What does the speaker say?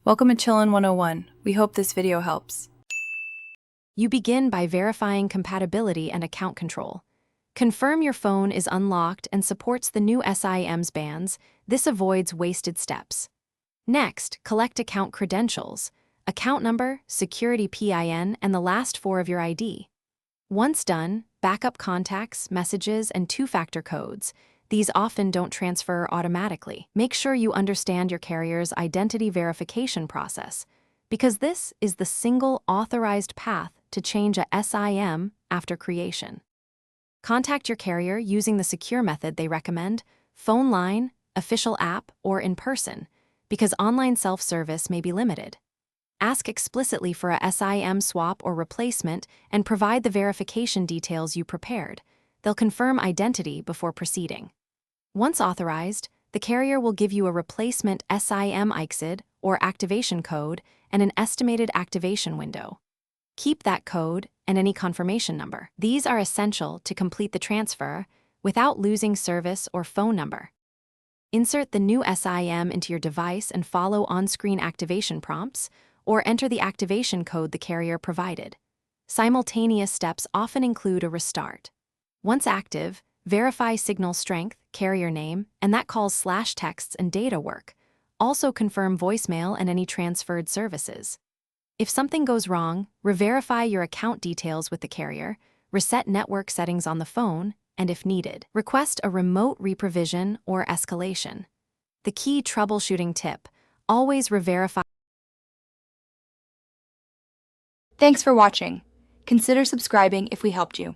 Welcome to Chillin' 101. We hope this video helps. You begin by verifying compatibility and account control. Confirm your phone is unlocked and supports the new SIM's bands. This avoids wasted steps. Next, collect account credentials, account number, security PIN, and the last four of your ID. Once done, backup contacts, messages, and two-factor codes. These often don't transfer automatically. Make sure you understand your carrier's identity verification process, because this is the single authorized path to change a SIM after creation. Contact your carrier using the secure method they recommend: phone line, official app, or in person, because online self-service may be limited. Ask explicitly for a SIM swap or replacement and provide the verification details you prepared. They'll confirm identity before proceeding. Once authorized, the carrier will give you a replacement SIM ICSID or activation code and an estimated activation window. Keep that code and any confirmation number. These are essential to complete the transfer without losing service or phone number. Insert the new SIM into your device and follow on-screen activation prompts, or enter the activation code the carrier provided. Simultaneous steps often include a restart. Once active, verify signal strength, carrier name, and that calls /texts and data work. Also confirm voicemail and any transferred services. If something goes wrong, re-verify your account details with the carrier, reset network settings on the phone, and if needed, request a remote reprovision or escalation. The key troubleshooting tip: always re-verify. Thanks for watching. Consider subscribing if we helped you.